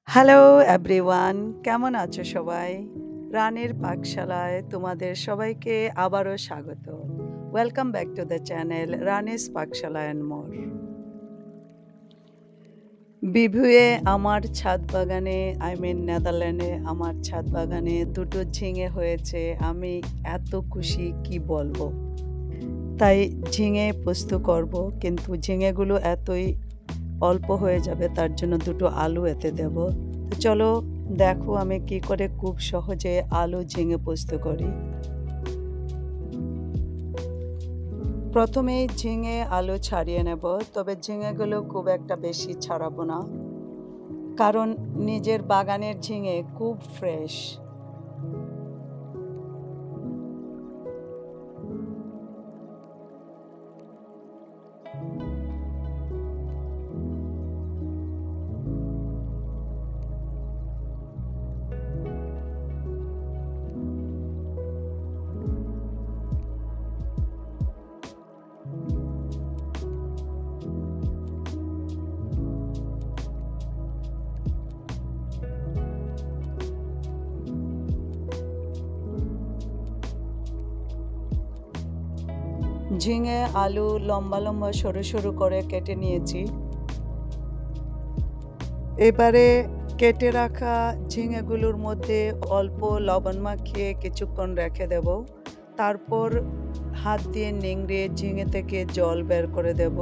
Hello everyone, কেমন আছো সবাই? রানীর পাকশালায় তোমাদের সবাইকে আবারও স্বাগত। Welcome back to the channel Rani's Pakshala and more. বিভুয়ে আমার ছাদ বাগানে নেদারল্যান্ডে আমার ছাদ বাগানে দুটো ঝিঙে হয়েছে। আমি এত খুশি কি বলবো। তাই ঝিঙে পোস্ত করব, কিন্তু ঝিঙেগুলো এতই অল্প হয়ে যাবে, তার জন্য দুটো আলু এতে দেব। তো চলো দেখো আমি কি করে খুব সহজে আলু ঝিঙে পোস্ত করি। প্রথমেই ঝিঙে আলু ছাড়িয়ে নেব, তবে ঝিঙেগুলো খুব একটা বেশি ছাড়াবো না, কারণ নিজের বাগানের ঝিঙে খুব ফ্রেশ। ঝিঙে আলু লম্বা লম্বা সরু সরু করে কেটে নিয়েছি। এবারে কেটে রাখা ঝিঙেগুলোর মধ্যে অল্প লবণ মাখিয়ে কিছুক্ষণ রেখে দেব। তারপর হাত দিয়ে নিংড়ে ঝিঙে থেকে জল বের করে দেব।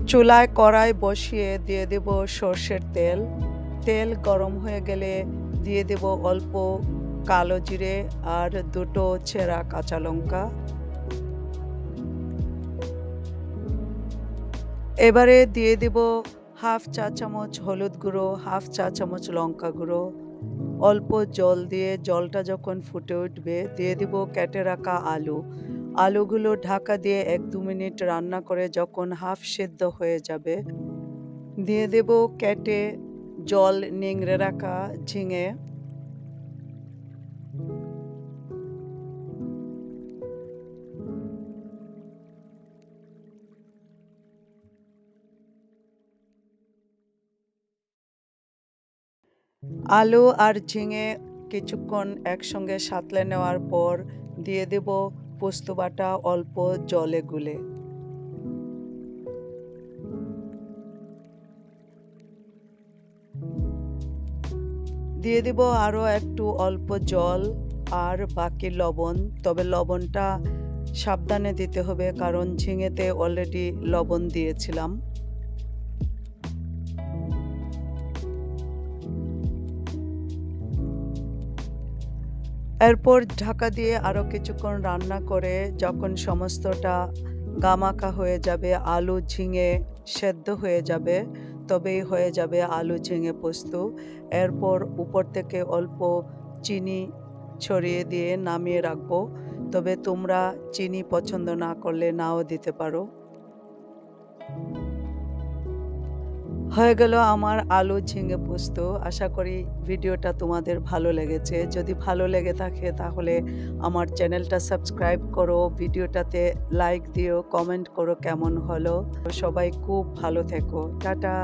চুলায় কড়াই বসিয়ে দিয়ে দেব সর্ষের তেল। তেল গরম হয়ে গেলে দিয়ে দেব অল্প কালো জিরে আর দুটো ছেঁড়া কাঁচা লঙ্কা। এবারে দিয়ে দেব হাফ চা চামচ হলুদ গুঁড়ো, হাফ চা চামচ লঙ্কা গুঁড়ো। অল্প জল দিয়ে জলটা যখন ফুটে উঠবে দিয়ে দেব কেটে রাখা আলু। আলুগুলো ঢাকা দিয়ে 1-2 মিনিট রান্না করে যখন হাফ সেদ্ধ হয়ে যাবে দিয়ে দেব কেটে জল নিংড়ে রাখা ঝিঙে। আলু আর ঝিঙে কিছুক্ষণ একসঙ্গে সাঁতলে নেওয়ার পর দিয়ে দেব পোস্ত বাটা অল্প জলে গুলে। দিয়ে দেব আরও একটু অল্প জল আর বাকি লবণ, তবে লবণটা সাবধানে দিতে হবে কারণ ঝিঙেতে অলরেডি লবণ দিয়েছিলাম। এরপর ঢাকা দিয়ে আরও কিছুক্ষণ রান্না করে যখন সমস্তটা গামাখা হয়ে যাবে, আলু ঝিঙে সেদ্ধ হয়ে যাবে, তবেই হয়ে যাবে আলু ঝিঙে পোস্ত। এরপর উপর থেকে অল্প চিনি ছড়িয়ে দিয়ে নামিয়ে রাখবো, তবে তোমরা চিনি পছন্দ না করলে নাও দিতে পারো। হয়ে গেল আমার আলু ঝিঙে পোস্ত। আশা করি ভিডিওটা তোমাদের ভালো লেগেছে। যদি ভালো লেগে থাকে তাহলে আমার চ্যানেলটা সাবস্ক্রাইব করো, ভিডিওটাতে লাইক দিও, কমেন্ট করো কেমন হলো। সবাই খুব ভালো থেকো। টাটা।